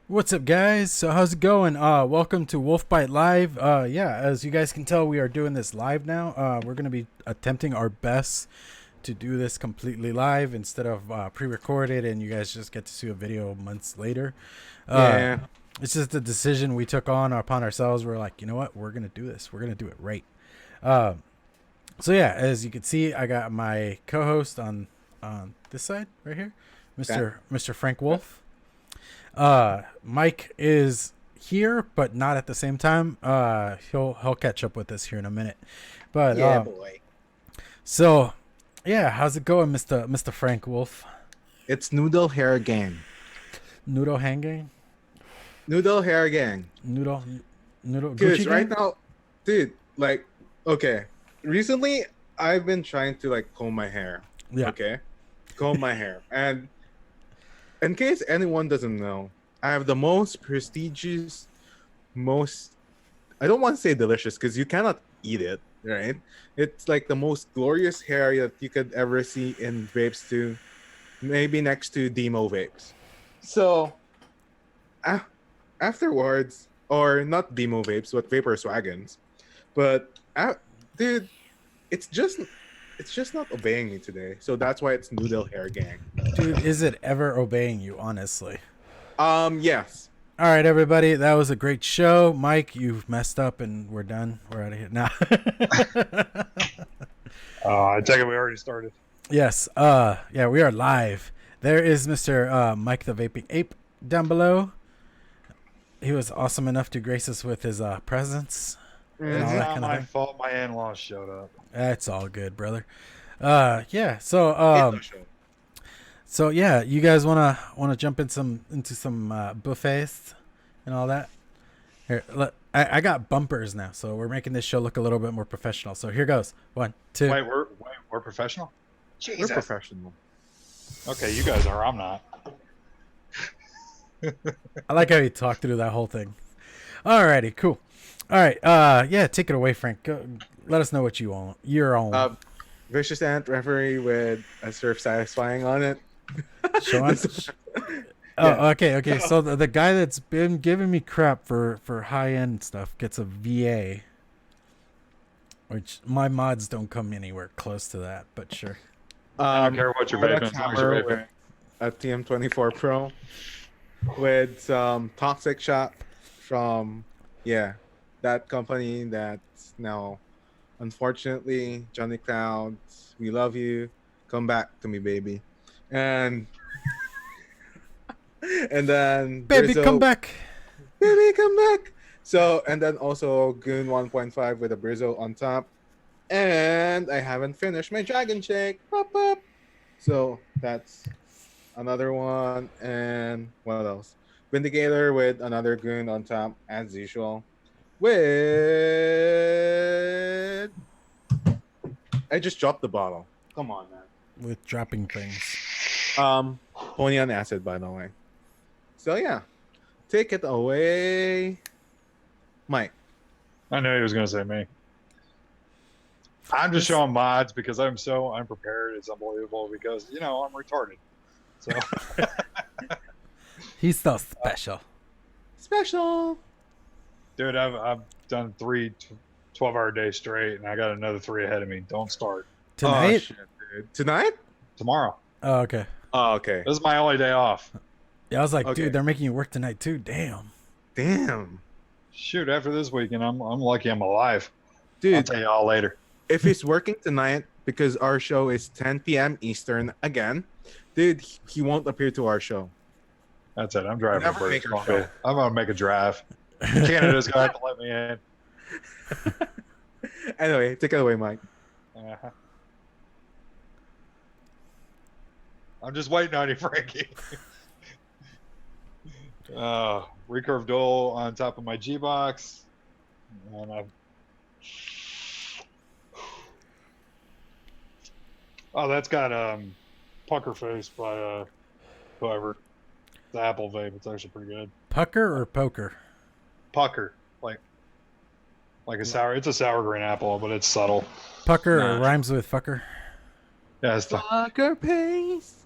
What's up, guys? So how's it going? Welcome to Wolfbite Live. Yeah, as you guys can tell, we are doing this live now. We're gonna be attempting our best to do this completely live instead of pre-recorded, and you guys just get to see a video months later. Uh, Yeah. it's just a decision we took on upon ourselves. We're like, you know what? We're gonna do this. We're gonna do it right. Uh, so yeah, as you can see, I got my co-host on this side right here, Mr. Frank Wolf. Mike is here, but not at the same time. He'll catch up with us here in a minute. But Yeah, boy. so yeah, how's it going, Mr. Frank Wolf? It's Noodle Hair Gang. Noodle hanging, Noodle Hair Gang. noodle, noodle. Because Gucci right gang? now, dude, like, okay. Recently, I've been trying to, like, comb my hair. Yeah. Okay? Comb my hair. And in case anyone doesn't know, I have the most prestigious, most, I don't want to say delicious because you cannot eat it, right? It's like the most glorious hair that you could ever see in vapes too. Maybe next to Demo vapes. So, a- afterwards, or not Demo vapes, but Vapor Swaggins. But, dude, it's just not obeying me today. So that's why it's Noodle Hair Gang. Dude, is it ever obeying you? Honestly. Yes. All right, everybody, that was a great show. Mike, you've messed up, and we're done. We're out of here now. I take it we already started. Yes. Yeah, we are live. There is Mr. Mike the Vaping Ape down below. He was awesome enough to grace us with his presence. And all It's that not kind of my thing. fault my in-laws showed up. That's all good, brother. Yeah. So yeah, you guys wanna jump into some buffets and all that. Here, I got bumpers now, so we're making this show look a little bit more professional. So here goes. 1, 2. Wait, we're professional? We're professional. Okay, you guys are. I'm not. I like how you talked through that whole thing. Alrighty, cool. All right, yeah, take it away, Frank. Go, let us know what you own. You're on. Vicious Ant referee with a surf satisfying on it. Show on. Oh, okay. So the guy that's been giving me crap for high end stuff gets a VA, which my mods don't come anywhere close to that. But sure. I don't care what you're vaping, as long as you're vaping. A TM24 Pro with some toxic shot from that company that's now unfortunately Johnny Clouds. We love you. Come back to me, baby. And then Baby, Brizzo- come back. Baby, come back. So and then also Goon 1.5 with a Brizzo on top. And I haven't finished my Dragon Shake. Pop, pop. So that's another one. And what else? Vindicator with another Goon on top as usual. With I just dropped the bottle. Come on, man. With dropping things. Pony on acid, by the way. So yeah, take it away, Mike. I knew he was going to say me. I'm just showing mods because I'm so unprepared. It's unbelievable because, I'm retarded. So, He's so special. Special. dude, I've done 3 12-hour days straight, and I got another 3 ahead of me. Don't start. Tonight? Oh, shit, dude. Tonight? Tomorrow. Oh, okay. Oh, okay. This is my only day off. Yeah, I was like, Okay. dude, they're making you work tonight too. Damn. Damn, Shoot, after this weekend, I'm lucky I'm alive. I'll dude. tell you all later. If he's working tonight because our show is 10 p.m. Eastern again, dude, he won't appear to our show. That's it. I'm driving. Never for make it. a show. I'm gonna make a drive. Canada's gonna have to let me in. Anyway, take it away, Mike. Uh-huh. I'm just waiting on you, Frankie. Recurve dual on top of my G box, and that's got pucker face by whoever. The Apple vape. It's actually pretty good. Pucker or poker? Pucker, like a sour. It's a sour green apple, but it's subtle. Pucker Nah. rhymes with fucker. Yeah, it's the Fucker pace.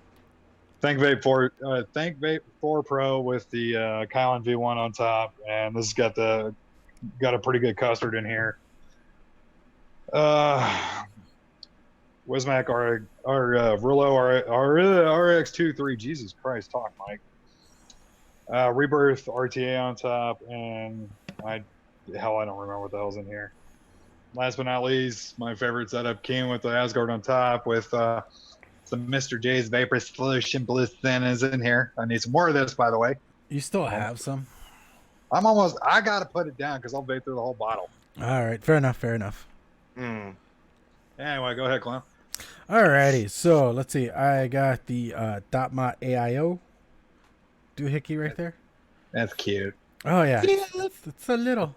Thank Vape 4 Pro with the Kylan V1 on top, and this has got a pretty good custard in here. Wismac Rulo RX23. Jesus Christ, talk, Mike. Rebirth RTA on top, and I don't remember what the hell's in here. Last but not least, my favorite setup came with the Asgard on top with some Mr. J's Vapor Solution Bliss Thin is in here. I need some more of this, by the way. You still have some? I gotta put it down because I'll vape through the whole bottle. All right, fair enough. Mm. Anyway, go ahead, Clown. Alrighty, so let's see. I got the Dotmot AIO doohickey right there. That's cute. Oh yeah, it's a little.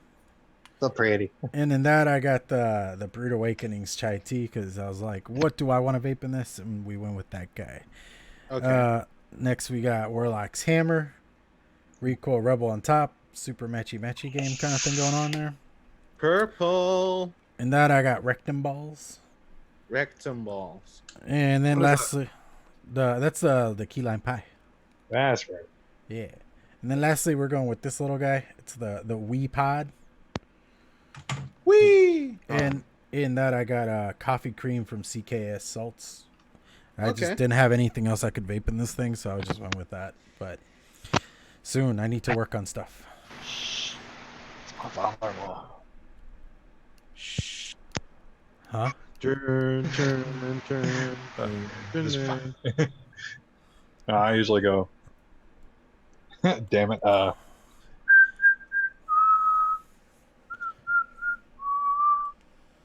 So pretty. And in that, I got the Brood Awakenings chai tea because I was like, what do I want to vape in this? And we went with that guy. Okay. Next, we got Warlock's Hammer, Recoil Rebel on top, super matchy game kind of thing going on there. Purple. In that, I got Rectum Balls. Rectum balls. And then What is lastly, that's the key lime pie. That's right. Yeah. And then lastly, we're going with this little guy. It's the Wii Pod. Wee. And in that, I got coffee cream from CKS Salts. I Okay. just didn't have anything else I could vape in this thing, so I just went with that. But soon, I need to work on stuff. Huh? Turn. I usually go. Damn it.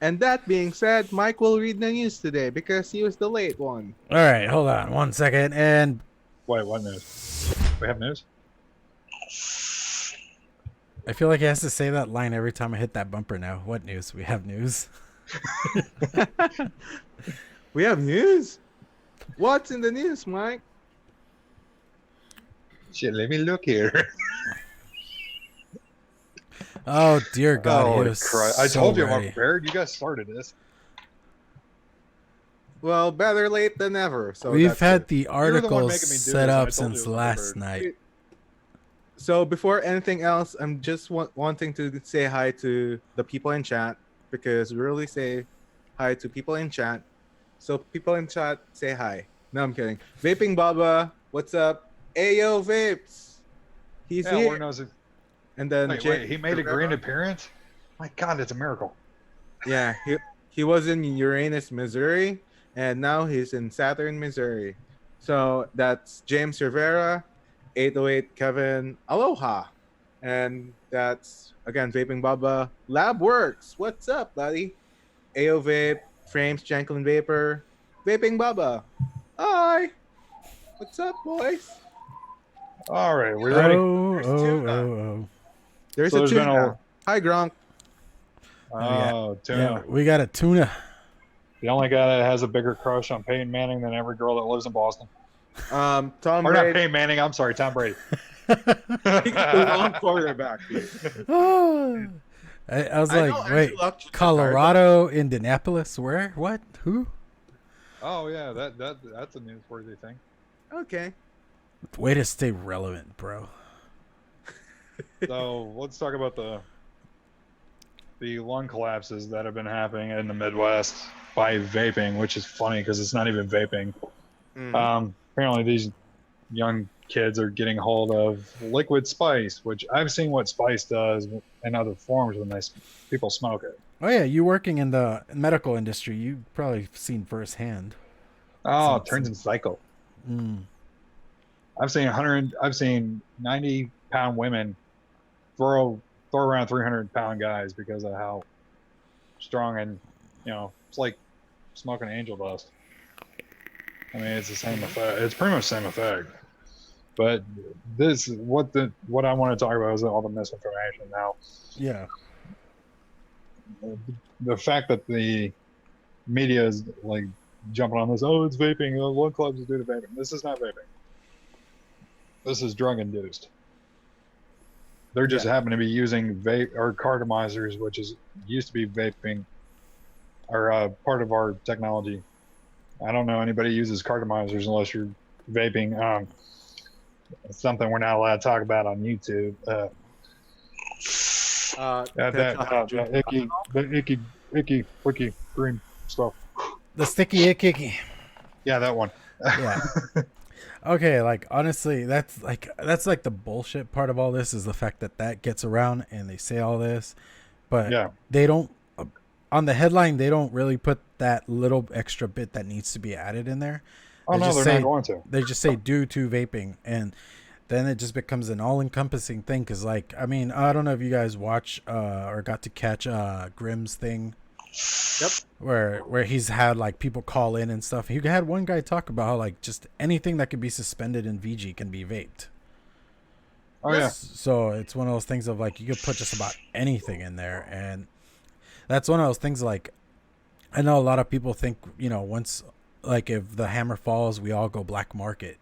And that being said, Mike will read the news today because he was the late one. All right, hold on 1 second. And Wait, what news? We have news? I feel like he has to say that line every time I hit that bumper now. What news? We have news. We have news? What's in the news, Mike? Shit, let me look here. Oh, dear God. he Oh, was Christ. I so told you I'm ready. prepared. You guys started this. Well, better late than never. So We've that's had it. the the one articles making me do set this, I up told you since it was last covered. night. So before anything else, I'm just wanting to say hi to the people in chat because we really say hi to people in chat. So people in chat, say hi. No, I'm kidding. Vaping Baba, what's up? Ayo Vapes. He's Yeah, here. Lord knows it. And then Wait, he made a grand appearance? My God, it's a miracle. Yeah, he was in Uranus, Missouri, and now he's in Saturn, Missouri. So that's James Rivera, 808 Kevin, aloha. And that's, again, Vaping Baba, Lab Works. What's up, buddy? AO Vape, Frames, Janklin Vapor, Vaping Baba. Hi. What's up, boys? All right, we ready? There's tuna. There's So a there's been tuna. Hi, Gronk. Oh, tuna. Yeah, we got a tuna. The only guy that has a bigger crush on Peyton Manning than every girl that lives in Boston. Tom Or not Brady. Peyton Manning, I'm sorry, Tom Brady. He's the wrong quarterback, dude. I was I like, know Andrew wait, Luck just Colorado, Indianapolis, where? What? Who? Oh, yeah, that's a newsworthy thing. Okay. Way to stay relevant, bro. So let's talk about the lung collapses that have been happening in the Midwest by vaping, which is funny because it's not even vaping. Apparently these young kids are getting hold of liquid spice, which I've seen what spice does in other forms when people smoke it. Oh yeah, you working in the medical industry, you've probably seen firsthand. Oh, it turns in cycle. Mm. I've seen 90-pound women throw around 300-pound guys because of how strong and it's like smoking angel dust. I mean, it's the same effect. It's pretty much the same effect. But what I want to talk about is all the misinformation now. Yeah. The fact that the media is like jumping on this, it's vaping, lung clubs is due to vaping. This is not vaping. This is drug induced. They're just happen to be using vape or cartomizers, which used to be vaping, or part of our technology. I don't know anybody uses cartomizers unless you're vaping. It's something we're not allowed to talk about on YouTube. The icky green stuff. The sticky icky. Yeah, that one. Yeah. Okay, like honestly, that's like the bullshit part of all this is the fact that gets around and they say all this, but Yeah. they don't on the headline they don't really put that little extra bit that needs to be added in there. Oh no, they're not going to. They just say due to vaping, and then it just becomes an all-encompassing thing. Because, like, I mean, I don't know if you guys watch or got to catch Grimm's thing. Yep. Where he's had like people call in and stuff. He had one guy talk about how like just anything that could be suspended in VG can be vaped. Oh yeah. So it's one of those things of like you could put just about anything in there, and that's one of those things like I know a lot of people think, you know, once like if the hammer falls, we all go black market.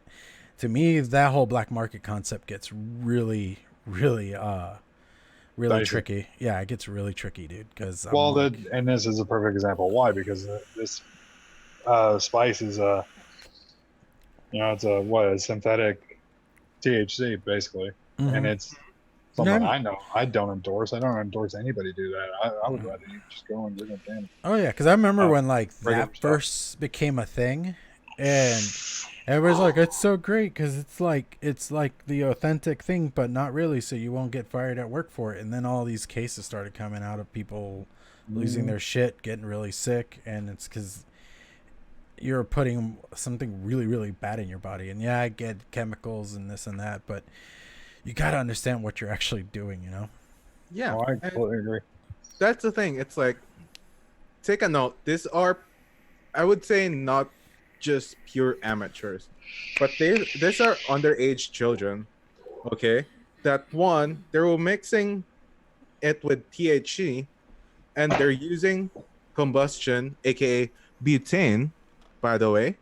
To me, that whole black market concept gets really dicey. Tricky. Yeah, it gets really tricky, dude. Because and this is a perfect example. Why? Because this spice is it's a synthetic THC basically, and it's something I know I don't endorse. I don't endorse anybody do that. I would rather you just go and do it. Damn. Oh yeah, because I remember when like that first became a thing, and everybody's like, it's so great because it's like the authentic thing, but not really. So you won't get fired at work for it. And then all these cases started coming out of people losing their shit, getting really sick, and it's because you're putting something really, really bad in your body. And yeah, I get chemicals and this and that, but you got to understand what you're actually doing, you know? Yeah. I completely agree. That's the thing. It's like, take a note. These are, I would say, not just pure amateurs, but these are underage children. Okay. That one, they're mixing it with THC and they're using combustion, aka butane, by the way,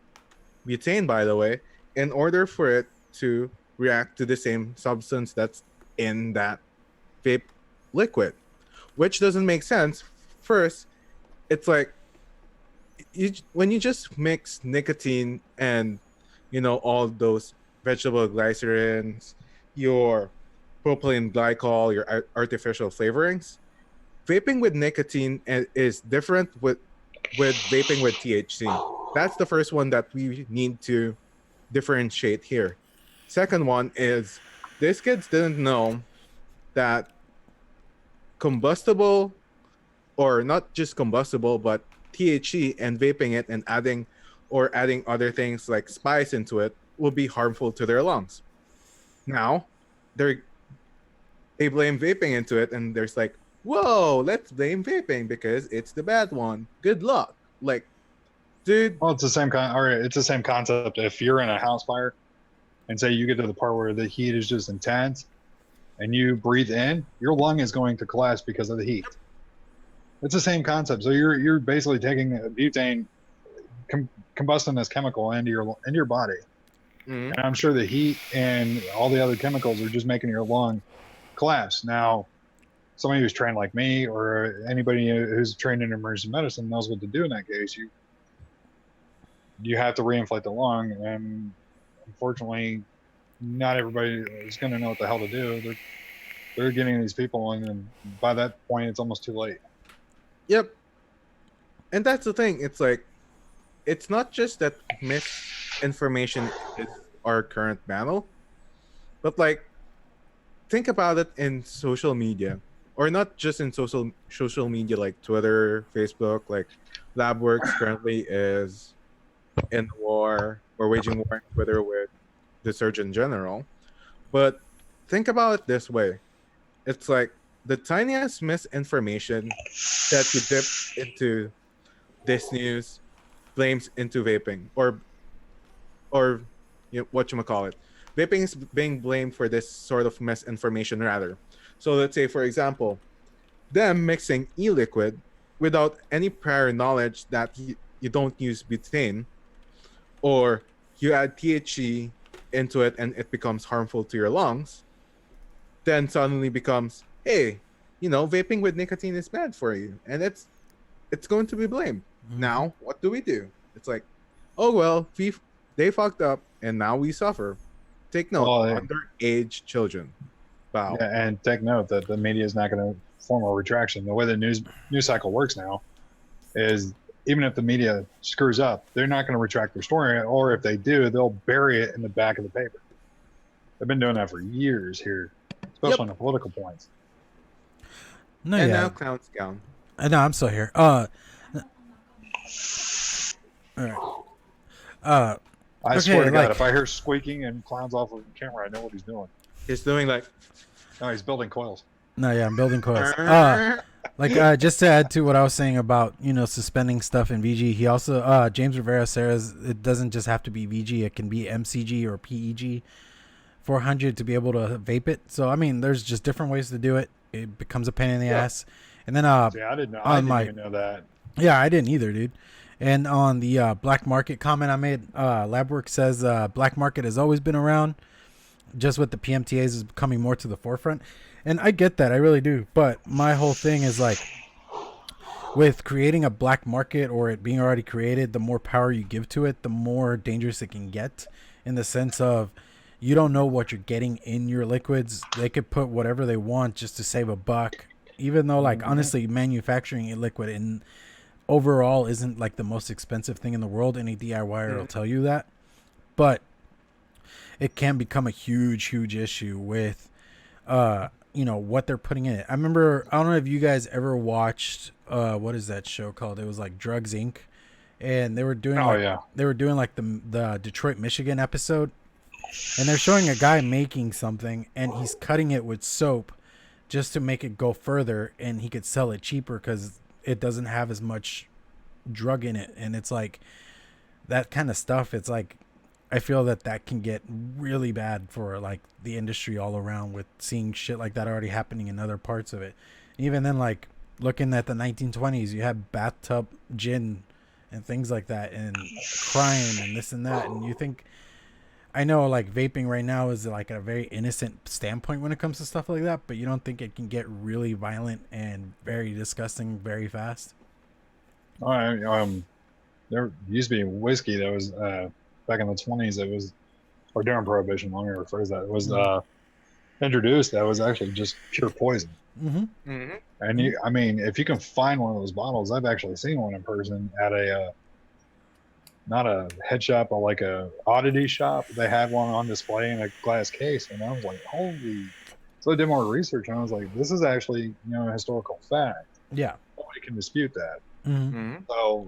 in order for it to react to the same substance that's in that vape liquid, which doesn't make sense. First, it's like when you just mix nicotine and, you know, all those vegetable glycerins, your propylene glycol, your artificial flavorings, vaping with nicotine is different with vaping with THC. That's the first one that we need to differentiate here. Second one is these kids didn't know that combustible, or not just combustible, but THC and vaping it and adding other things like spice into it will be harmful to their lungs. Now, they blame vaping into it, and there's like, whoa, let's blame vaping because it's the bad one. Good luck. Like, dude. Well, it's the same it's the same concept. If you're in a house fire and say you get to the part where the heat is just intense and you breathe in, your lung is going to collapse because of the heat. It's the same concept. So you're basically taking butane, combusting this chemical into your body. Mm-hmm. And I'm sure the heat and all the other chemicals are just making your lung collapse. Now, somebody who's trained like me or anybody who's trained in emergency medicine knows what to do in that case. You have to reinflate the lung, and unfortunately, not everybody is going to know what the hell to do. They're getting these people, and then by that point, it's almost too late. Yep. And that's the thing. It's like, it's not just that misinformation is our current battle, but like, think about it in social media, or not just in social media like Twitter, Facebook. Like, LabWorks currently is in war or waging war on Twitter with the Surgeon General. But think about it this way. It's like the tiniest misinformation that you dip into this news blames into vaping, or you know, whatchamacallit. Vaping is being blamed for this sort of misinformation rather. So let's say, for example, them mixing e-liquid without any prior knowledge that you don't use butane, or you add THC into it and it becomes harmful to your lungs, then suddenly becomes, hey, you know, vaping with nicotine is bad for you, and it's going to be blamed. Mm-hmm. Now, what do we do? It's like, oh well, they fucked up. and now we suffer. Take note, underage children. Wow. Yeah, and take note that the media is not going to form a retraction. The way the news cycle works now is even if the media screws up, they're not going to retract their story, or if they do, they'll bury it in the back of the paper. They've been doing that for years here, especially on the political points. No, and yeah. now clown's gown. No, I'm still here. All right. I swear to God, if I hear squeaking and clowns off of the camera, I know what he's doing. He's doing like... No, he's building coils. No, yeah, I'm building coils. Just to add to what I was saying about, suspending stuff in VG, he also, James Rivera says it doesn't just have to be VG, it can be MCG or PEG 400 to be able to vape it. So, I mean, there's just different ways to do it. It becomes a pain in the ass. And then, I didn't know. I didn't even know that. Yeah, I didn't either, dude. And on the black market comment I made, Labwork says black market has always been around. Just with the PMTAs is coming more to the forefront. And I get that. I really do. But my whole thing is like with creating a black market or it being already created, the more power you give to it, the more dangerous it can get in the sense of you don't know what you're getting in your liquids. They could put whatever they want just to save a buck, even though like honestly manufacturing a liquid in overall isn't like the most expensive thing in the world. Any DIYer will tell you that. But it can become a huge issue with, what they're putting in it. I remember, I don't know if you guys ever watched, what is that show called? It was like Drugs Inc. And they were doing, the Detroit, Michigan episode. And they're showing a guy making something and he's cutting it with soap just to make it go further and he could sell it cheaper because it doesn't have as much drug in it. And it's like that kind of stuff. It's like, I feel that can get really bad for like the industry all around with seeing shit like that already happening in other parts of it. Even then, like looking at the 1920s, you had bathtub gin and things like that and crime and this and that. And you think, I know like vaping right now is like a very innocent standpoint when it comes to stuff like that, but you don't think it can get really violent and very disgusting very fast? There used to be whiskey that was, back in the 20s, it was, or during Prohibition, let me rephrase that. It was introduced that was actually just pure poison. Mm-hmm. Mm-hmm. And if you can find one of those bottles, I've actually seen one in person at a, not a head shop, but like a oddity shop. They had one on display in a glass case, and I was like, holy. So I did more research, and I was like, this is actually, a historical fact. Yeah. Nobody can dispute that. Mm-hmm. So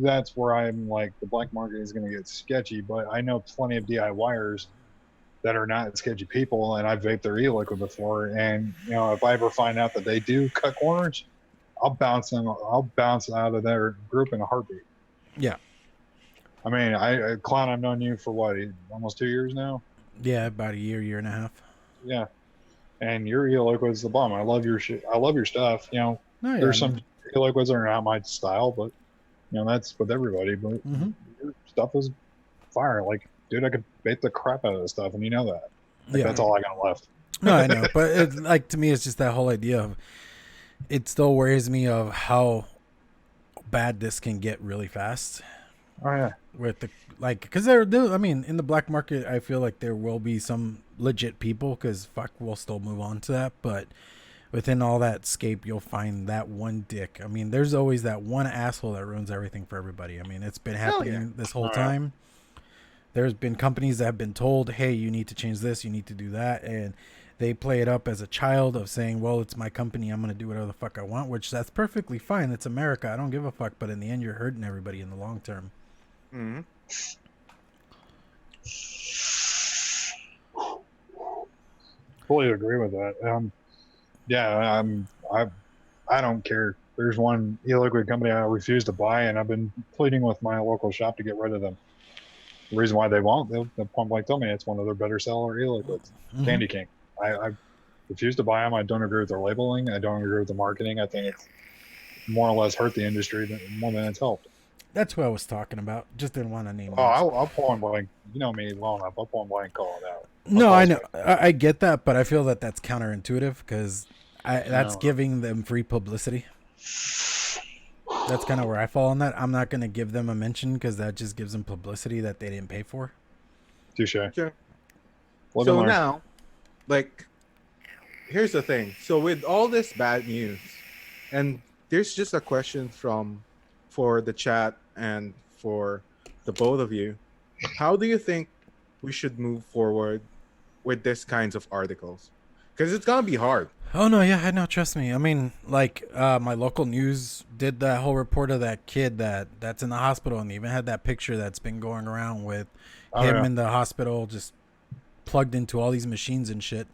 that's where I'm like, the black market is going to get sketchy, but I know plenty of DIYers that are not sketchy people, and I've vaped their e-liquid before, and if I ever find out that they do cut corners, I'll bounce out of their group in a heartbeat. Yeah. I mean, Clown, I've known you for what, almost 2 years now? Yeah, about a year and a half. Yeah. And your e-liquid's the bomb. I love your shit. I love your stuff. There's some e-liquids that are not my style, but that's with everybody. But your stuff is fire. Like, dude, I could bait the crap out of this stuff, and you know that. That's all I got left. No, I know, but to me, it's just that whole idea of it still worries me of how bad this can get really fast. Oh yeah. With because I mean, in the black market, I feel like there will be some legit people because we'll still move on to that, but within all that scape, you'll find that one dick. I mean, there's always that one asshole that ruins everything for everybody. I mean, it's been happening this whole time. There's been companies that have been told, hey, you need to change this, you need to do that, and they play it up as a child of saying, well, it's my company, I'm going to do whatever the fuck I want, which that's perfectly fine. It's America. I don't give a fuck, but in the end, you're hurting everybody in the long term. Mm-hmm. Fully agree with that. I don't care. There's one e-liquid company I refuse to buy, and I've been pleading with my local shop to get rid of them. The reason why they won't, they'll point blank tell me it's one of their better seller e-liquids. Candy King. I refuse to buy them. I don't agree with their labeling. I don't agree with the marketing. I think it's more or less hurt the industry more than it's helped. That's what I was talking about. Just didn't want to name. I'll point blank. You know me well enough. I'll point blank call it out. No, I know. I get that, but I feel that that's counterintuitive because that's giving them free publicity. That's kind of where I fall on that. I'm not going to give them a mention because that just gives them publicity that they didn't pay for. Touche. Okay. Live So and learn. now, like, here's the thing. So with all this bad news, and there's just a question for the chat and for the both of you. How do you think we should move forward with this kinds of articles? Because it's gonna be hard. Oh no, yeah, I know. Trust me. I mean, like, my local news did that whole report of that kid that's in the hospital, and they even had that picture that's been going around with him in the hospital, just plugged into all these machines and shit.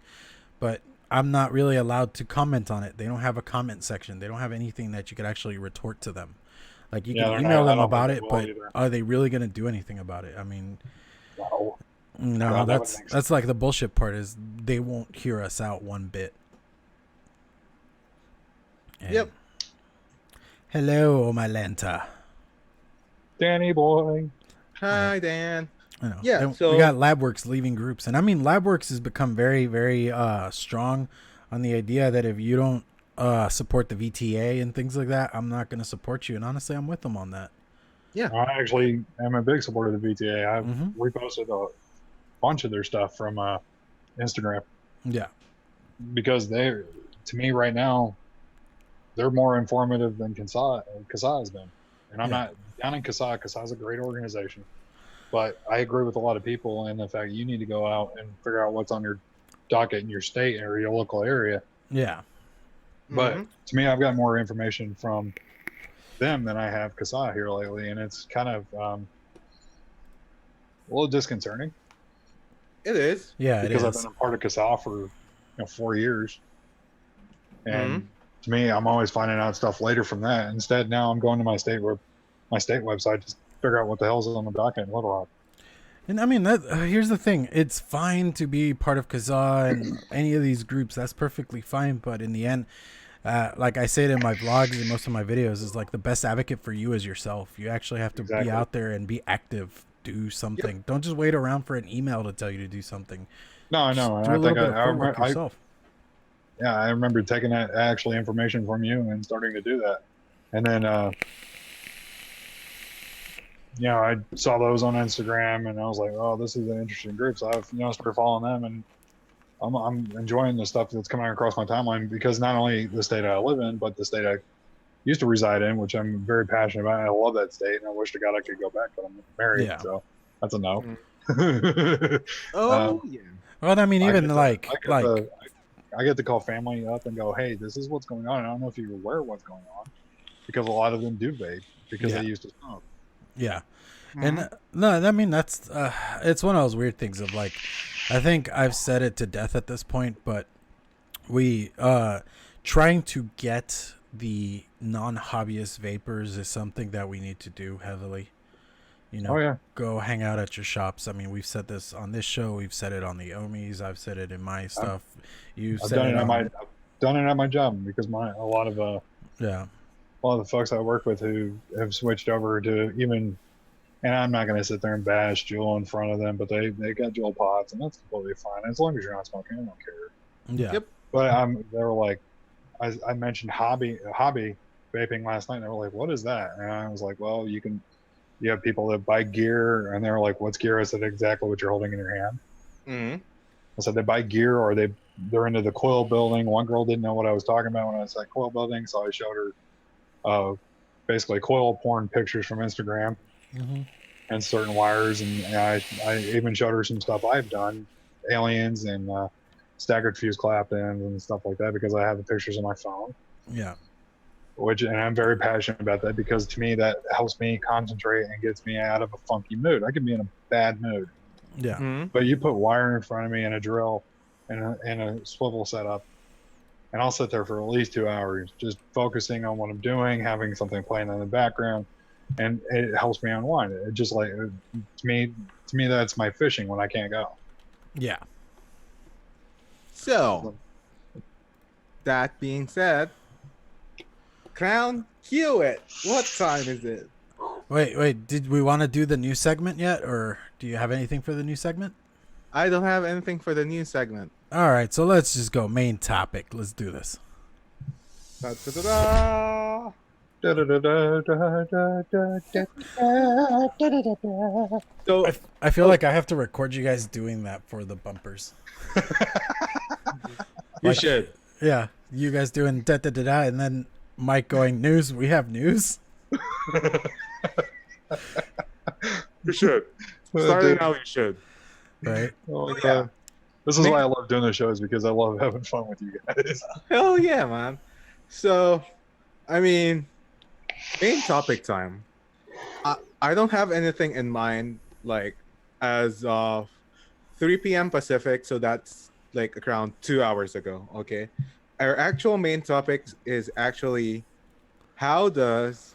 But I'm not really allowed to comment on it. They don't have a comment section. They don't have anything that you could actually retort to them. Like, you can email them about it, but are they really gonna do anything about it? I mean, no, that's like the bullshit part is they won't hear us out one bit. And Yep. Hello, Ohm.My.Lanta. Danny boy. Hi, Dan. I know. Yeah, And so- we got LabWorks leaving groups, and I mean LabWorks has become very, very strong on the idea that if you don't support the VTA and things like that, I'm not going to support you. And honestly, I'm with them on that. Yeah. I actually am a big supporter of the VTA. I've Mhm. reposted a bunch of their stuff from Instagram Yeah. because they, to me right now, they're more informative than Kasai has been. And I'm not down in Kasai. Kasai's a great organization. But I agree with a lot of people in the fact you need to go out and figure out what's on your docket in your state or your local area. Yeah. But to me, I've got more information from them than I have Kasai here lately, and it's kind of a little disconcerting. It is. Yeah, because it I've is. been a part of Kasai for 4 years, and to me, I'm always finding out stuff later from that. Instead, now I'm going to my state website to figure out what the hell's on the docket in Little Rock. And I mean, that here's the thing. It's fine to be part of Kazaa and any of these groups. That's perfectly fine. But in the end, like I say it in my vlogs and most of my videos, is like the best advocate for you is yourself. You actually have to be out there and be active. Do something. Don't just wait around for an email to tell you to do something. No, I know. Do a little bit of homework yourself. I remember taking that actually information from you and starting to do that. And then, I saw those on Instagram and I was like, oh, this is an interesting group. So I've, started following them, and I'm enjoying the stuff that's coming across my timeline because not only the state I live in, but the state I used to reside in, which I'm very passionate about. I love that state, and I wish to God I could go back, but I'm married, so that's a no. Yeah. Well, I mean, even I get to call family up and go, hey, this is what's going on. And I don't know if you're aware of what's going on, because a lot of them do vape because they used to smoke. Yeah. And no, I mean, that's it's one of those weird things of like, I think I've said it to death at this point, but we trying to get the non-hobbyist vapors is something that we need to do heavily. Go hang out at your shops. I mean, we've said this on this show. We've said it on the Ohmies. I've said it in my stuff. I've done it at my job because a lot of the folks I work with who have switched over to even, and I'm not going to sit there and bash Juul in front of them, but they got Juul pods, and that's completely fine. As long as you're not smoking, I don't care. Yeah. Yep. But they were like, I mentioned hobby vaping last night, and they were like, what is that? And I was like, well, you have people that buy gear, and they're like, what's gear? I said, exactly what you're holding in your hand. I said, they buy gear, or they're into the coil building. One girl didn't know what I was talking about when I said coil building, so I showed her basically coil porn pictures from Instagram and certain wires, and I even showed her some stuff I've done, aliens and staggered fuse clap-ins and stuff like that, because I have the pictures on my phone. Yeah. And I'm very passionate about that, because to me that helps me concentrate and gets me out of a funky mood. I can be in a bad mood. Yeah. But you put wire in front of me and a drill and a swivel setup, and I'll sit there for at least 2 hours just focusing on what I'm doing, having something playing in the background, and it helps me unwind. It just like, to me that's my fishing when I can't go. Yeah. So, that being said, Crown, cue it. What time is it? Wait. Did we want to do the new segment yet, or do you have anything for the new segment? I don't have anything for the new segment. All right, so let's just go main topic. Let's do this. Da-da-da-da. So I feel like I have to record you guys doing that for the bumpers. you should. Yeah, you guys doing da da da da, and then Mike going news. We have news. You should. Starting now, you should. Right. Oh, Yeah. God. This is why I love doing the shows, because I love having fun with you guys. Hell yeah, man. So, I mean, main topic time. I don't have anything in mind, like, as of 3 p.m. Pacific, so that's like around 2 hours ago, okay? Our actual main topic is actually how does.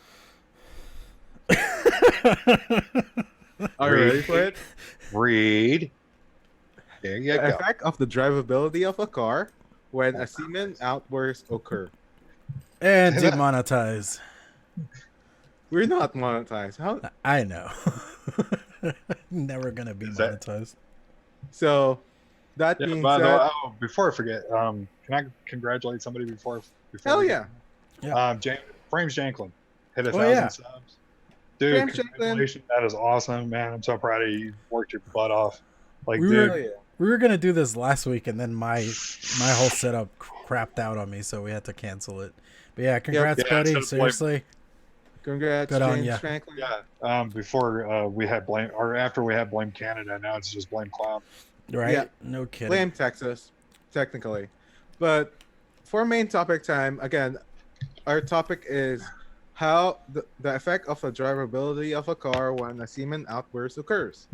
Are you ready for it? Read. There you The go. effect of the drivability of a car when a semen outburst occur. And demonetize. We're not monetized. How? I know. Never gonna be monetized. So that Yeah, being by the said, way, before I forget, can I congratulate somebody before hell we- yeah. Frames Janklin hit 1,000 yeah. subs. Dude, Frames Janklin. congratulations. That is awesome, man. I'm so proud of you. You worked your butt off. Like, We dude, were- Hell yeah. We were gonna do this last week, and then my whole setup crapped out on me, so we had to cancel it. But yeah, congrats, Yeah, buddy. instead of Seriously, Congrats, Good on James ya. Franklin. yeah. Before we had blame, or after we had blame Canada, now it's just blame Cloud. right? Yeah. No kidding. Blame Texas, technically. But for main topic time, again, our topic is how the effect of the drivability of a car when a semen outburst occurs.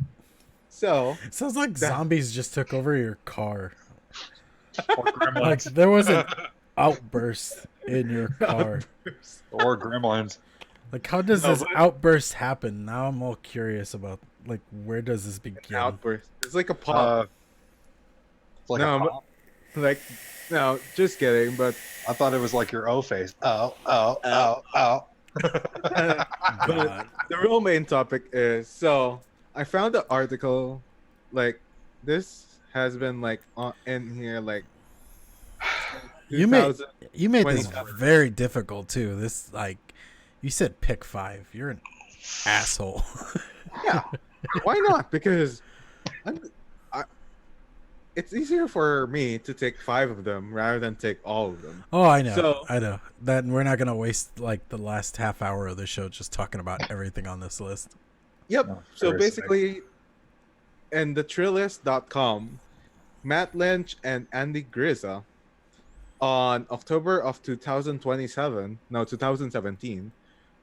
So, Sounds like zombies just took over your car. Or Gremlins. Like there was an outburst in your car. Or Gremlins. Like how does No, this but- outburst happen? Now I'm all curious about like where does this begin? outburst. It's like a pop. It's like No, a pop. Like, no, just kidding. But I thought it was like your O face. Oh. God. the real main topic is, so I found the article, like this has been like in here like You made 2000 you made this 27. very difficult too. This like you said pick 5. You're an asshole. Yeah, why not? Because it's easier for me to take 5 of them rather than take all of them. Oh, I know. So- I know. That we're not gonna waste like the last half hour of the show just talking about everything on this list. Yep. No, So very basically, in the Trillist.com, Matt Lynch and Andy Grizza on October of 2017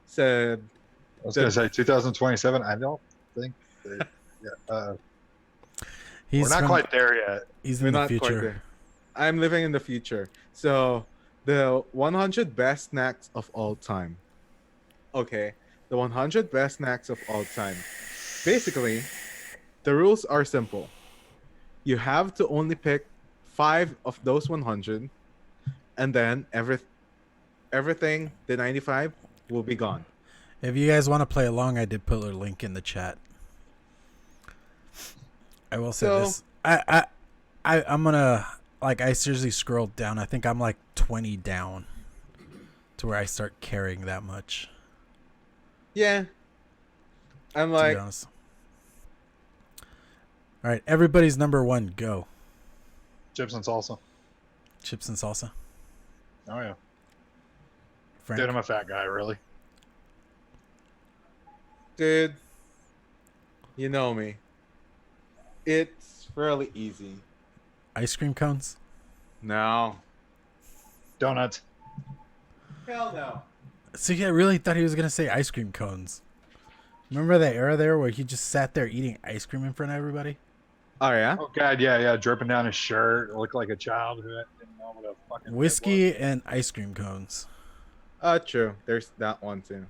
said, I was going to say 2027. I don't think. We're He's not from- quite there yet. He's we're in the not quite future. there. I'm living in the future. So the 100 best snacks of all time. Okay. The 100 best snacks of all time. Basically, the rules are simple. You have to only pick 5 of those 100, and then everything, the 95, will be gone. If you guys want to play along, I did put a link in the chat. I will say So- this. I'm gonna like I seriously scrolled down. I think I'm like 20 down to where I start caring that much. Yeah. I'm To like, be honest. All right, everybody's number 1. Go. Chips and salsa. Chips and salsa. Oh, yeah. Frank. Dude, I'm a fat guy, really. dude, you know me. It's fairly easy. Ice cream cones. No. Donuts. Hell no. See, I really thought he was gonna say ice cream cones. Remember that era there where he just sat there eating ice cream in front of everybody? Oh, yeah? Oh, God, yeah. Dripping down his shirt. Looked like a child who didn't know what a fucking... it was. Whiskey and ice cream cones. True. There's that one, too.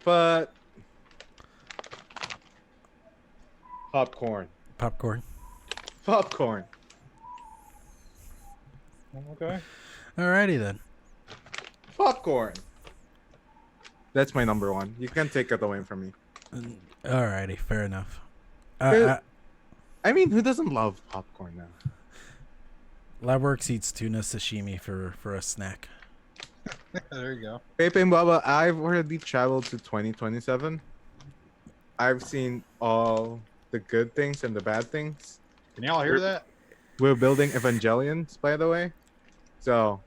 But... Popcorn. Popcorn. Popcorn. Okay. Alrighty then. Popcorn. That's my number 1. You can't take it away from me. Alrighty, fair enough. I mean, who doesn't love popcorn now? Labworks eats tuna sashimi for a snack. There you go. Vaping Bubba, I've already traveled to 2027. I've seen all the good things and the bad things. Can y'all hear that? We're building Evangelions, by the way. So,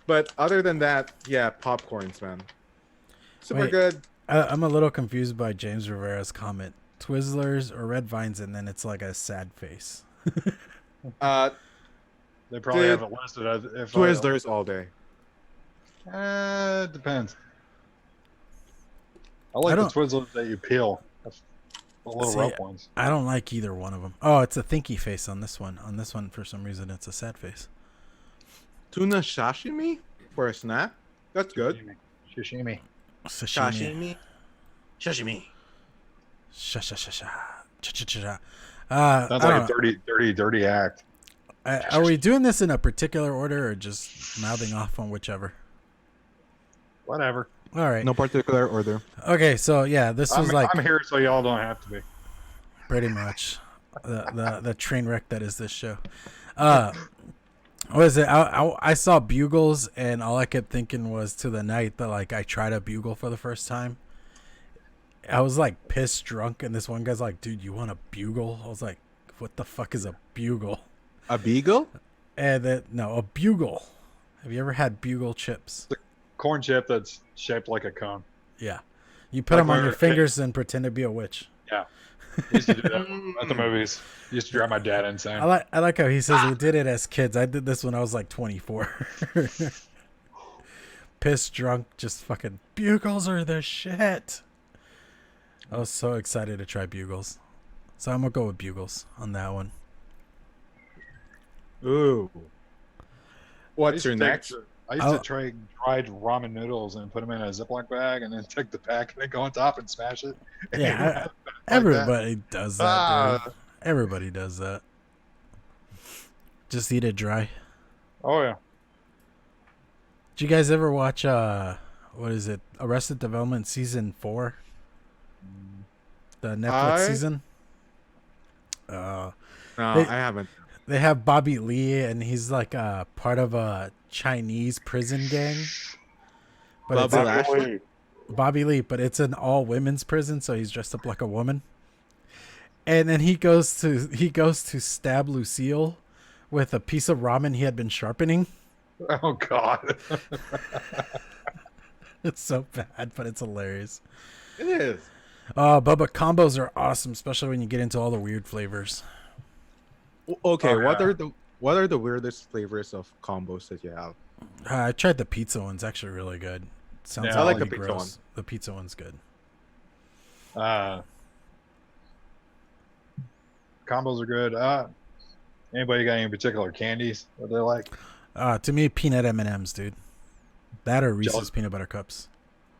but other than that, yeah, popcorns, man. Super Wait. good. I'm a little confused by James Rivera's comment. Twizzlers or red vines, and then it's like a sad face. They probably Dude, have it listed as if Twizzlers all day. Depends. I like the Twizzlers that you peel. The little rough ones. I don't like either one of them. Oh, it's a thinky face on this one. On this one, for some reason, it's a sad face. Tuna sashimi for a snack? That's good. Sashimi. Sashimi. Sashimi. Sha-sha-sha-sha. Sounds like a dirty act. Are we doing this in a particular order or just mouthing off on whichever? Whatever. All right. No particular order. Okay, so yeah, this was I'm here so y'all don't have to be. pretty much the train wreck that is this show. What is it? I saw bugles, and all I kept thinking was to the night that like I tried a bugle for the first time. I was like pissed drunk, and this one guy's like, "Dude, you want a bugle?" I was like, "What the fuck is a bugle?" A beagle? And a bugle. Have you ever had bugle chips? Corn chip that's shaped like a cone. Yeah, you put Like them on when your you're a kid. fingers and pretend to be a witch. Yeah. Used to do that at the movies. Used to drive my dad insane. I like how he says we did it as kids. I did this when I was like 24. Pissed drunk, just fucking bugles are the shit. I was so excited to try bugles. So I'm gonna go with bugles on that one. Ooh. What's your next? I used to try dried ramen noodles and put them in a Ziploc bag and then take the pack and then go on top and smash it. Yeah, everybody does that, dude. Everybody does that. Just eat it dry. Oh, yeah. Did you guys ever watch, what is it? Arrested Development Season 4? The Netflix season? No, I haven't. They have Bobby Lee, and he's like part of a Chinese prison gang. But Bobby Lee, but it's an all women's prison, so he's dressed up like a woman. And then he goes to stab Lucille with a piece of ramen he had been sharpening. Oh God. It's so bad, but it's hilarious. It is. Bubba, combos are awesome, especially when you get into all the weird flavors. Okay, Oh, yeah. what are the weirdest flavors of combos that you have? I tried the pizza one's actually really good. Sounds Yeah, I like really the pizza gross. one. The pizza one's good. Combos are good. Anybody got any particular candies that they like? To me, peanut M&Ms, dude. That or Reese's peanut butter cups.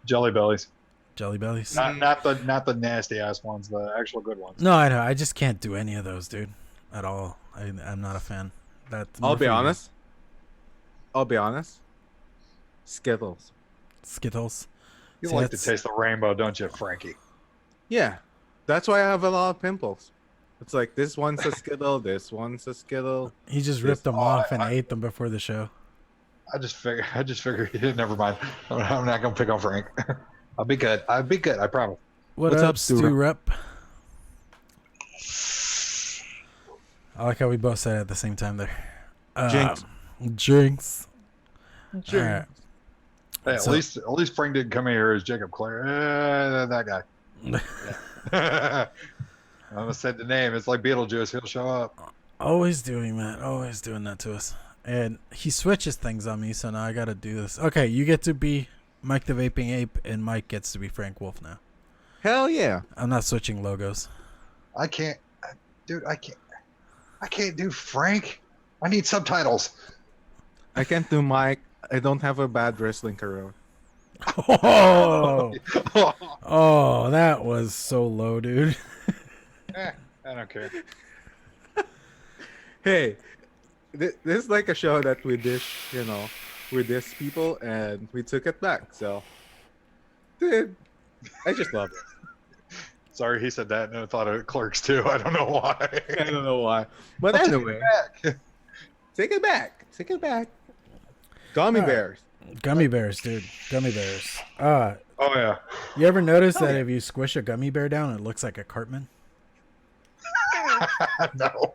Jelly bellies. Jelly bellies. Not the nasty ass ones, the actual good ones. No, I know. I just can't do any of those, dude. At all. I'm not a fan. I'll be honest. Skittles. Skittles. You See, like to that's- taste the rainbow, don't you, Frankie? Yeah, that's why I have a lot of pimples. It's like this one's a Skittle, this one's a Skittle. He just ripped them off and ate them before the show. I just figured. Never mind. I'm not gonna pick on Frank. I'll be good. I promise. What's up, Stu Rep? I like how we both said it at the same time there. Jinx. Jinx. Jinx. All right. Hey, at So- least Frank didn't come in here as Jacob Clare. That guy. I almost said the name. It's like Beetlejuice. He'll show up. Always doing that. Always doing that to us. And he switches things on me, so now I gotta do this. Okay, you get to be Mike the Vaping Ape, and Mike gets to be Frank Wolf now. Hell yeah. I'm not switching logos. I can't, dude. I can't do Frank. I need subtitles. I can't do Mike. I don't have a bad wrestling career. Oh, oh, that was so low, dude. I don't care. Hey, this is like a show that we dish, we diss people and we took it back. So, dude, I just love it. Sorry, he said that, and I thought of Clerks too. I don't know why. I don't know why. But I'll anyway, take it back. Take it back. Gummy All right. bears. Gummy bears, dude. Gummy bears. Oh yeah. You ever notice that yeah. if you squish a gummy bear down, it looks like a Cartman? No.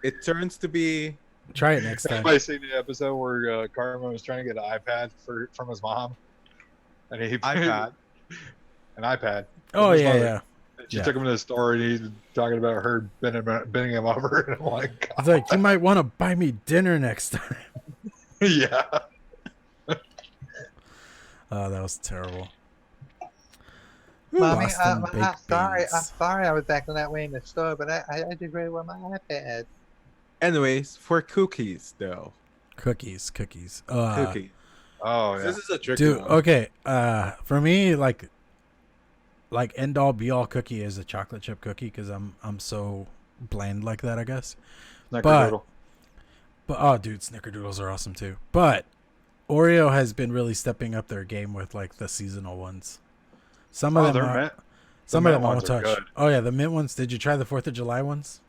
It turns to be. Try it next time. Anybody seen the episode where Cartman was trying to get an iPad from his mom, and he iPad. an iPad. Oh From his yeah, mother. yeah. She Yeah. took him to the store, and he's talking about her bending him over, and I'm like, It's like, you might want to buy me dinner next time. yeah. Oh, that was terrible. Mommy, Boston I'm baked sorry. I'm beans. sorry I was acting that way in the store, but I did great with my iPad. Anyways, for cookies though. Cookies. Cookies. Oh yeah. This is a tricky Dude, one. okay. For me, like end all be all cookie is a chocolate chip cookie because I'm so bland like that, I guess. Snickerdoodle. But oh, dude, snickerdoodles are awesome too. But Oreo has been really stepping up their game with like the seasonal ones. Some of them they're are, mint. some the of them mint I ones won't are touch. good. Oh yeah, the mint ones. Did you try the 4th of July ones?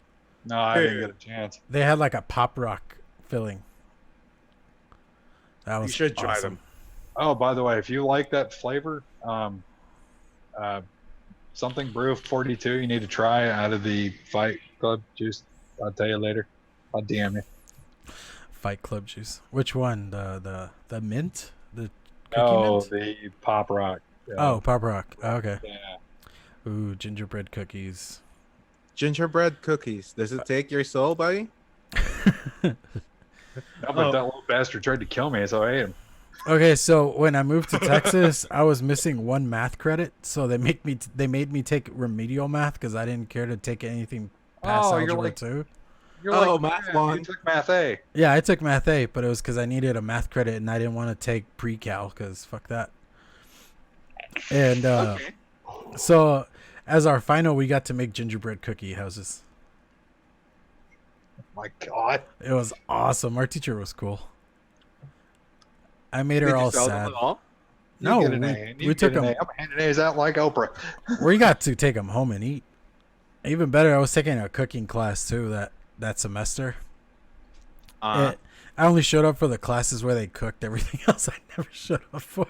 No, I didn't get a chance. They had like a pop rock filling. That You was should try awesome. them. Oh, by the way, if you like that flavor, something brew 42, you need to try out of the Fight Club juice. I'll tell you later. I'll DM you. Fight Club juice. Which one? The mint? The cookie Oh, mint? the Pop Rock. Yeah. Oh, pop rock. Oh, okay. Yeah. Ooh, gingerbread cookies. Gingerbread cookies. Does it take your soul, buddy? No, but that little bastard tried to kill me, so I ate him. Okay, so when I moved to Texas, I was missing 1 math credit, so they made me take remedial math because I didn't care to take anything past Oh, you're algebra like- 2. You're Oh, like, math man, one. You took math A. Yeah, I took math A, but it was because I needed a math credit and I didn't want to take pre-cal because fuck that. And Okay. so as our final, we got to make gingerbread cookie houses. My God. It was awesome. Our teacher was cool. I made her Did you all sell them sad. at all? You No, get an A, and you we get took an them. A. I'm handing A's out like Oprah. We got to take them home and eat. Even better, I was taking a cooking class too that semester. I only showed up for the classes where they cooked. Everything else I never showed up for.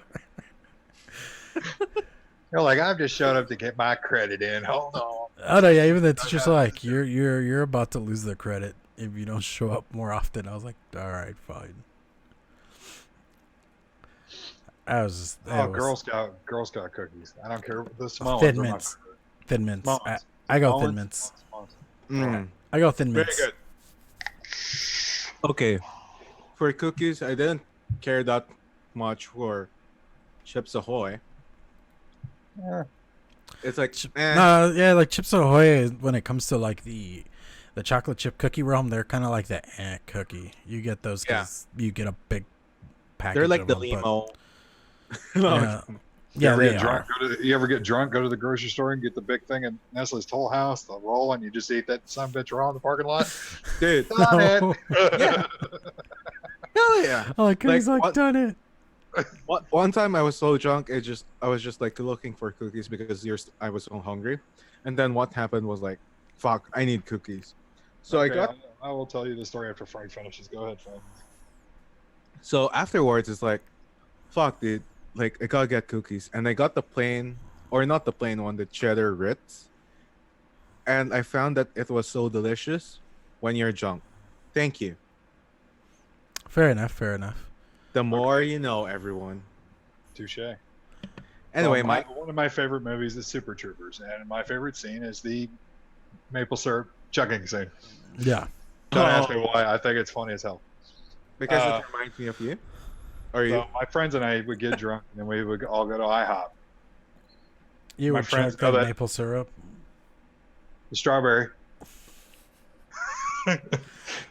You're like, I've just showed up to get my credit in. Hold on. Oh no, yeah. Even the teacher's like, you're about to lose the credit if you don't show up more often. I was like, all right, fine. I was just Oh, Girl Scout cookies. I don't care. The small Thin ones are my mints. favorite. Thin mints. Small I, ones. I go Small thin ones, mints. small Mm. ones. I go thin Very mints. good. Okay. For cookies, I didn't care that much for Chips Ahoy. Yeah. It's like, No, yeah, like Chips Ahoy. When it comes to like the chocolate chip cookie realm, they're kind of like the cookie. You get those because you get a big package. they're like of the them, but- limo. Yeah, You yeah, ever they get drunk? are. You ever get drunk? Go to the grocery store and get the big thing in Nestle's Toll House, the roll, and you just eat that son of a bitch raw in the parking lot. Dude. Done No. it. Yeah. Hell yeah. Oh, like he's like what- done it. One time I was so drunk, I was just like looking for cookies because I was so hungry, and then what happened was like, fuck, I need cookies. So Okay, I got I will tell you the story after Frank finishes. Go ahead, Frank. so afterwards it's like, fuck, dude, like I gotta get cookies, and I got the plain, or not the plain one, the cheddar Ritz, and I found that it was so delicious when you're drunk. Thank you. Fair enough. Fair enough. The more you know, everyone. Touche. Anyway, Well, Mike. one of my favorite movies is Super Troopers, and my favorite scene is the maple syrup chugging scene. Yeah. Don't ask me why. I think it's funny as hell. Because Uh, it reminds me of you. Or you? So my friends and I would get drunk, and we would all go to IHOP. You My would friends chug know the that- maple syrup. The strawberry.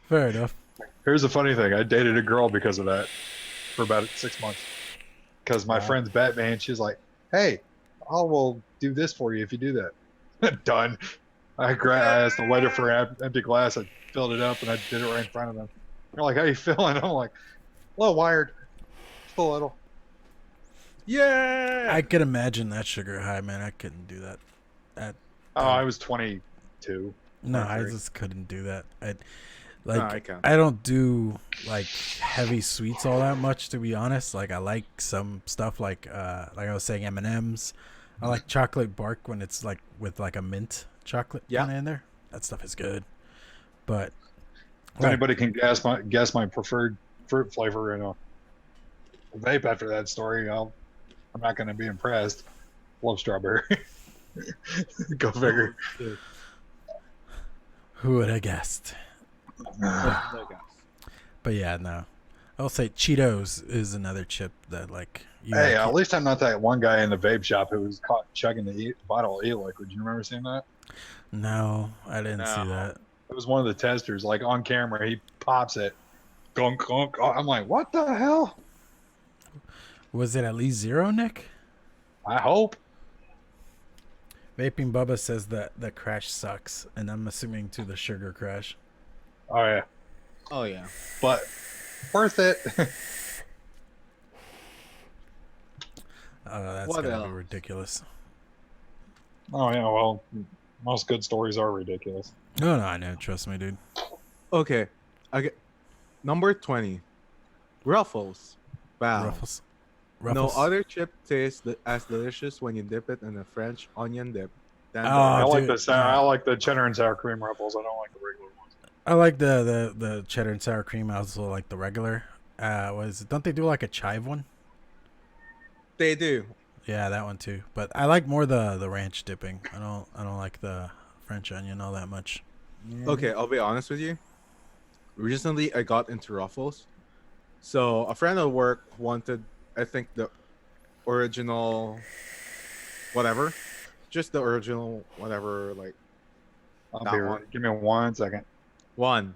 Fair enough. Here's the funny thing. I dated a girl because of that for about 6 months. Because my Wow. friends bet me, and she's like, hey, I will do this for you if you do that. Done. I asked the waiter for an empty glass. I filled it up, and I did it right in front of them. They're like, how you feeling? I'm like, a little wired. Just a little. Yeah. I could imagine that sugar high, man. I couldn't do that. I was 22. No, I 23. just couldn't do that. No, I can't. I don't do like heavy sweets all that much, to be honest. Like I like some stuff like I was saying M&Ms. I like chocolate bark when it's like with like a mint chocolate kind of in there. That stuff is good. But if anybody can guess my preferred fruit flavor in a vape after that story, I'm not going to be impressed. Love strawberry. Go figure. Who would have guessed? But yeah, no. I'll say Cheetos is another chip that like. Hey, at least I'm not that one guy in the vape shop who was caught chugging the bottle of e-liquid. You remember seeing that? No, I didn't see that. It was one of the testers, like on camera. He pops it. Gunk, gunk. I'm like, what the hell? Was it at least 0, Nick? I hope. Vaping Bubba says that the crash sucks, and I'm assuming to the sugar crash. Oh yeah. Oh yeah. But worth it. That's What gonna else? be ridiculous. Oh yeah. Well, most good stories are ridiculous. No, I know. Trust me, dude. Okay. Number 20. Ruffles. Wow. Ruffles. No other chip tastes as delicious when you dip it in a French onion dip. Than I like dude, I like the cheddar and sour cream ruffles. I don't like the regular ones. I like the cheddar and sour cream. I also like the regular. Don't they do like a chive one? They do. Yeah, that one too. But I like more the ranch dipping. I don't like the French onion all that much. Okay, I'll be honest with you. Recently, I got into Ruffles. So a friend at work wanted, I think, the original, whatever, just the original, whatever, like that one. Give me 1 second. One,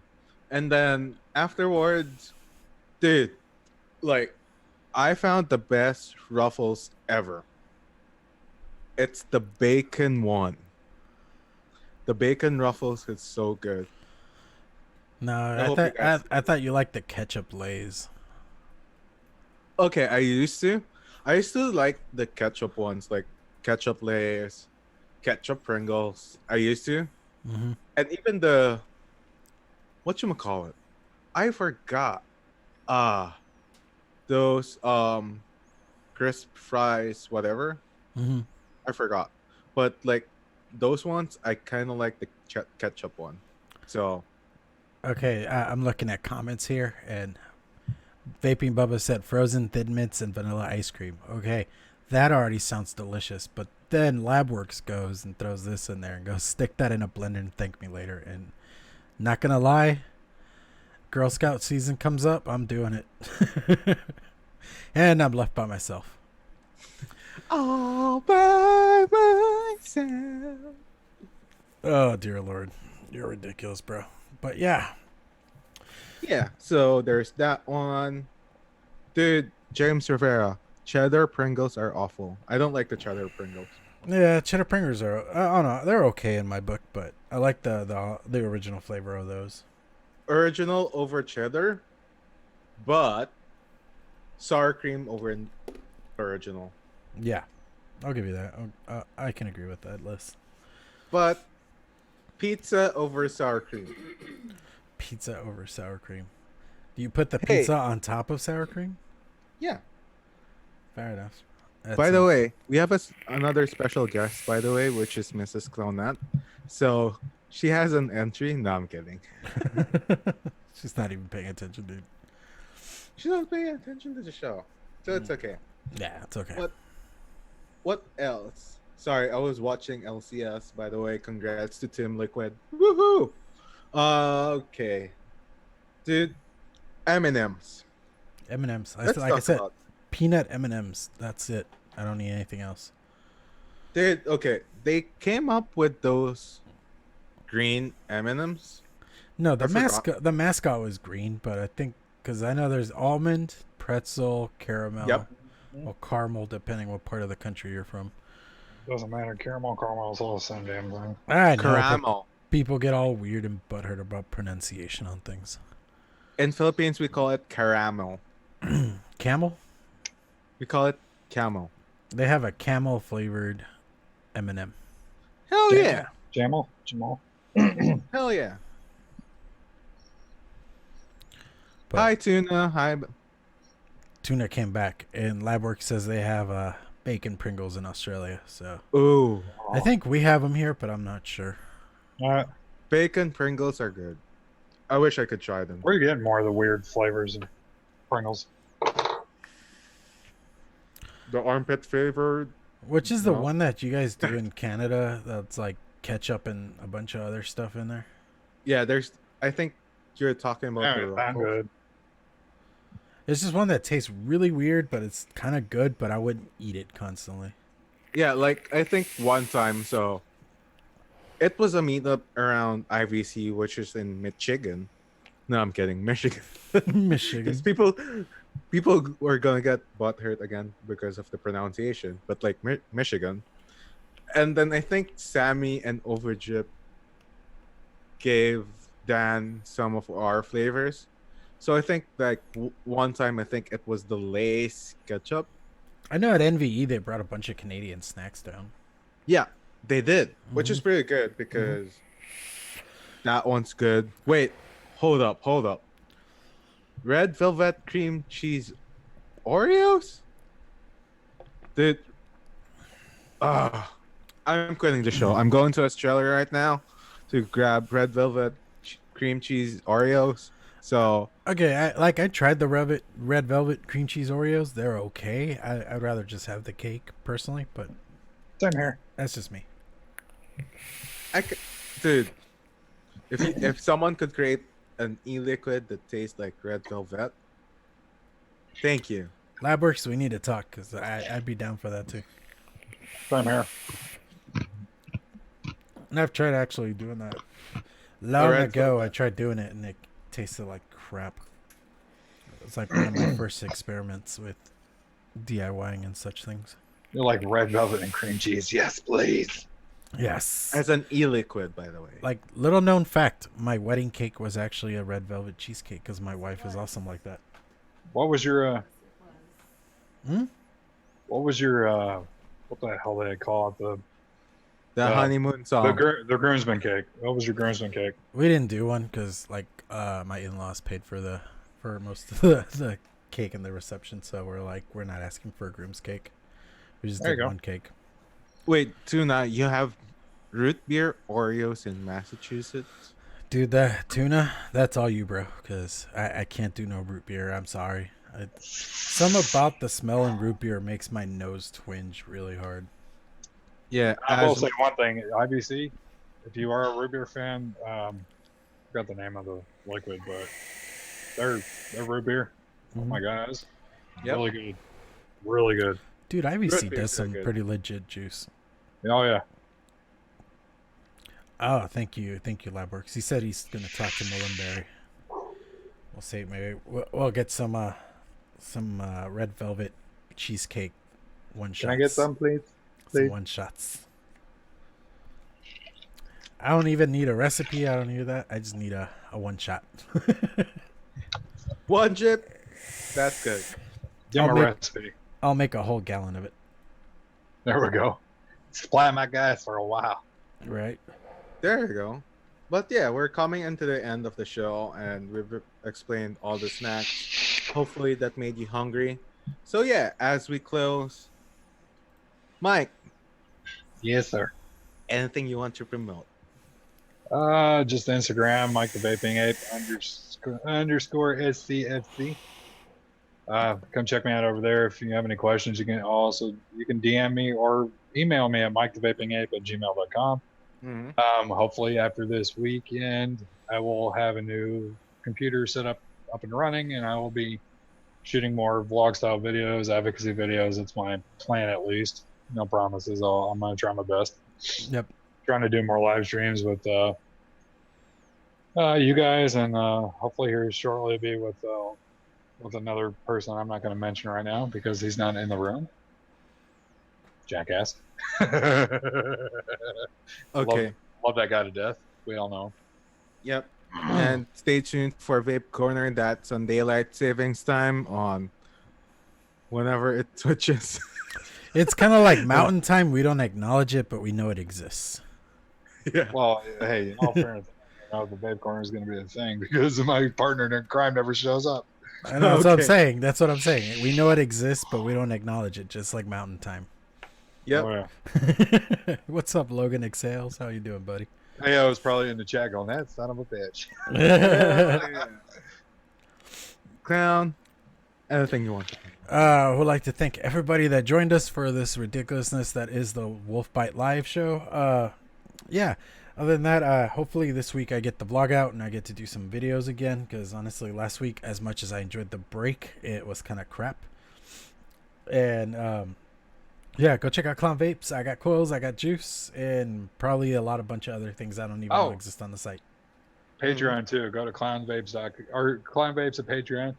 and then afterwards, dude, like, I found the best Ruffles ever. It's the bacon one. The bacon Ruffles is so good. No, I thought you liked the ketchup Lay's. Okay, I used to like the ketchup ones, like ketchup Lay's, ketchup Pringles. I used to, and even the whatchamacallit, I forgot. Those crisp fries, whatever. I forgot, but like those ones, I kind of like the ketchup one. So, okay, I'm looking at comments here, and Vaping Bubba said frozen Thin Mints and vanilla ice cream. Okay, that already sounds delicious, but then Labworks goes and throws this in there and goes, stick that in a blender and thank me later. And not gonna lie, Girl Scout season comes up, I'm doing it. And I'm left by myself. All by myself. Oh, dear Lord. You're ridiculous, bro. But yeah. Yeah, so there's that one. Dude, James Rivera, cheddar Pringles are awful. I don't like the cheddar Pringles. Yeah, cheddar Pringles are, I don't know, they're okay in my book, but I like the original flavor of those. Original over cheddar, but sour cream over original. Yeah, I'll give you that. I can agree with that list. But pizza over sour cream. Pizza over sour cream. Do you put the pizza on top of sour cream? Yeah. Fair enough. By the way, we have another special guest, by the way, which is Mrs. Clownat. So she has an entry. No, I'm kidding. She's not even paying attention, dude. She's not paying attention to the show. So it's okay. Yeah, it's okay. What else? Sorry, I was watching LCS, by the way. Congrats to Team Liquid. Woohoo! Okay. Dude, M&M's. M&M's. Let's Like I talk said, about- peanut M&M's. That's it. I don't need anything else. Dude, okay. They came up with those green M&M's. No, the mascot was green, but I think because I know there's almond, pretzel, caramel, or caramel, depending what part of the country you're from. Doesn't matter. Caramel is all the same damn thing. I know. Caramel. People get all weird and butthurt about pronunciation on things. In Philippines, we call it caramel. Camel? We call it Camel. They have a camel flavored M&M. Hell yeah. Jamal. Hell yeah. But Hi, Tuna. Hi. Tuna came back, and Labwork says they have bacon Pringles in Australia. So Ooh. I think we have them here, but I'm not sure. Bacon Pringles are good. I wish I could try them. Where are you getting more of the weird flavors of Pringles? The armpit flavored. Which is the No. one that you guys do in Canada that's like ketchup and a bunch of other stuff in there? Yeah, there's. I think you're talking about the Not Ruffles. good. It's just one that tastes really weird, but it's kind of good, but I wouldn't eat it constantly. Yeah, like I think one time, so it was a meetup around IVC, which is in Michigan. No, I'm kidding, Michigan. Michigan. Because people were gonna get butthurt again because of the pronunciation, but like Michigan. And then I think Sammy and Overdrip gave Dan some of our flavors. So I think like one time I think it was the Lay's ketchup. I know at NVE they brought a bunch of Canadian snacks down. Yeah, they did, which is pretty good because that one's good. Wait, hold up. Red velvet cream cheese Oreos? Dude, I'm quitting the show. I'm going to Australia right now to grab red velvet cream cheese Oreos. So Okay, I tried the red velvet cream cheese Oreos. They're okay. I'd rather just have the cake personally, but Same here. that's just me. dude, if someone could create an e-liquid that tastes like red velvet, thank you. Labworks, we need to talk because I'd be down for that too. Same here. And I've tried actually doing that. Long red ago, velvet. I tried doing it and it tasted like crap. It was like one of my first experiments with DIYing and such things. You like red velvet and cream cheese? Yes, please. Yes. As an e-liquid, by the way. Like, little known fact, my wedding cake was actually a red velvet cheesecake because my wife is awesome like that. What was your Hmm? What was your what the hell they call it? The honeymoon song. The groomsman cake. What was your groomsman cake? We didn't do one because, like, my in-laws paid for most of the cake and the reception, so we're not asking for a groom's cake. We just There you did go. one cake. Wait, Tuna, you have root beer Oreos in Massachusetts? Dude, that tuna, that's all you, bro, because I can't do no root beer. I'm sorry. Some about the smell in root beer makes my nose twinge really hard. Yeah, I will say one thing. IBC, if you are a root beer fan, I forgot the name of the liquid, but their root beer. Oh my guys, Yep. really good, really good. Dude, IVC Root beer's does some so good. pretty legit juice. Oh yeah. Oh, thank you, Labworks. He said he's gonna talk to Mullenberry. We'll see. Maybe we'll get some red velvet cheesecake one shots. Can I get some, please? Some Please. one shots. I don't even need a recipe. I don't need that. I just need a one shot. one chip. That's good. Give him I'll a make- recipe. I'll make a whole gallon of it. There we go. Supply my guys for a while. Right. There you go. But yeah, we're coming into the end of the show and we've explained all the snacks. Hopefully that made you hungry. So yeah, as we close, Mike, Yes, sir. anything you want to promote? Just Instagram, Mike the Vaping Ape underscore SCFC. Come check me out over there. If you have any questions, you can DM me or email me at mikethevapingape@gmail.com. Mm-hmm. Hopefully after this weekend, I will have a new computer set up and running, and I will be shooting more vlog style videos, advocacy videos. It's my plan, at least. No promises. I'm gonna try my best. Yep. Trying to do more live streams with you guys, and hopefully here shortly be with another person I'm not going to mention right now because he's not in the room. Jackass. Okay. Love that guy to death. We all know. Yep. And stay tuned for Vape Corner. That's on daylight savings time on whenever it switches. It's kind of like mountain time. We don't acknowledge it, but we know it exists. Yeah. Well, hey, in all fairness, I know the vape corner is going to be a thing because my partner in crime never shows up. I know, that's what I'm Okay. saying. That's what I'm saying. We know it exists, but we don't acknowledge it, just like mountain time. Yep. Oh, yeah. What's up, Logan Exhales? How you doing, buddy? Hey, I was probably in the chat going, that son of a bitch. Clown. Anything you want. Would like to thank everybody that joined us for this ridiculousness that is the Wolfbite live show. Yeah. Other than that, hopefully this week I get the vlog out and I get to do some videos again. Because honestly, last week, as much as I enjoyed the break, it was kind of crap. And yeah, go check out Clown Vapes. I got coils, I got juice, and probably a bunch of other things I don't even know exist on the site. Patreon, too. Go to clownvapes.com or Clown Vapes at Patreon.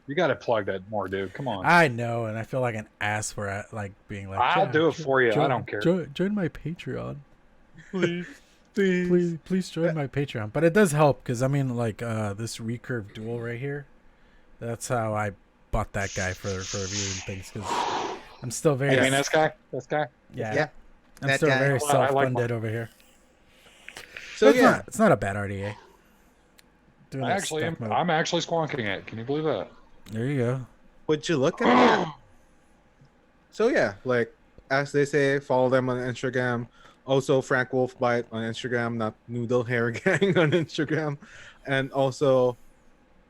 You got to plug that more, dude. Come on. I know, and I feel like an ass for being like, I'll do it for you. I don't care. Join my Patreon. Please. Please join my Patreon. But it does help because I mean, like this recurve dual right here. That's how I bought that guy for reviewing things because I'm still very. You mean this guy? This guy? Yeah. I'm that still guy. very Well, I like self-funded over here. So It's yeah. not, it's not a bad RDA. Doing that stock mode. I'm actually squonking it. Can you believe that? There you go. Would you look at it? So yeah, like as they say, follow them on Instagram. Also Frank Wolfbite on Instagram, not Noodle Hair Gang on Instagram. And also,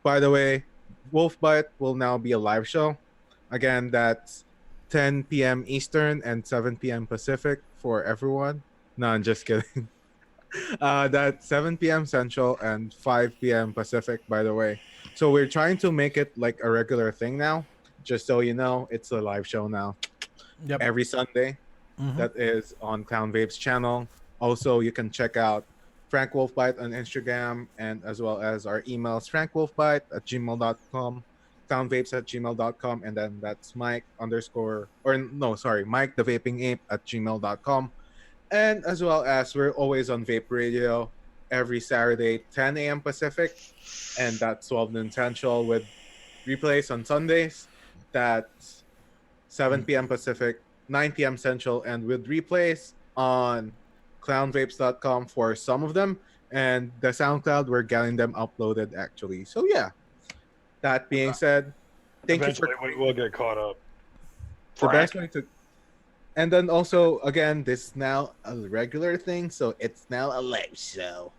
by the way, Wolfbite will now be a live show. Again, that's 10 p.m. Eastern and 7 p.m. Pacific for everyone. No, I'm just kidding. That's 7 p.m. Central and 5 p.m. Pacific, by the way. So we're trying to make it like a regular thing now. Just so you know, it's a live show now. Yep. Every Sunday. Mhm. That is on Clown Vape's channel. Also, you can check out Frank Wolfbite on Instagram and as well as our emails, frankwolfbite@gmail.com, clownvapes@gmail.com, and then that's Mike the Vaping Ape @gmail.com. And as well as we're always on Vape Radio every Saturday, 10 a.m. Pacific, and that's 12 noon Central with replays on Sundays. That's 7 p.m. Pacific, 9 p.m. Central, and with replays on clownvapes.com for some of them. And the SoundCloud, we're getting them uploaded actually. So yeah, that being said, thank you for Eventually, we will get caught up. the best way to. And then also, again, this is now a regular thing, so it's now a live show,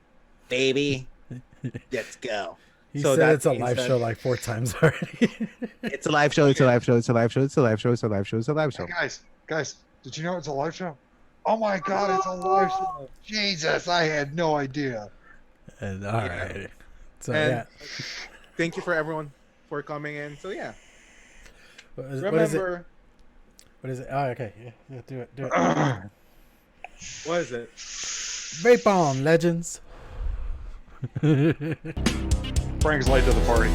baby. Let's go. He So said that it's a being live said- show like 4 times already. It's a live show. It's a live show. It's a live show. It's a live show. It's a live show. It's a live show. Hey, guys, did you know it's a live show? Oh my God, it's a live show! Jesus, I had no idea. And all right. So And yeah. thank you for everyone for coming in. So yeah, What is it? remember What is it? Oh, okay. Yeah, do it. what is it? Vape on, legends. Frank's late to the party.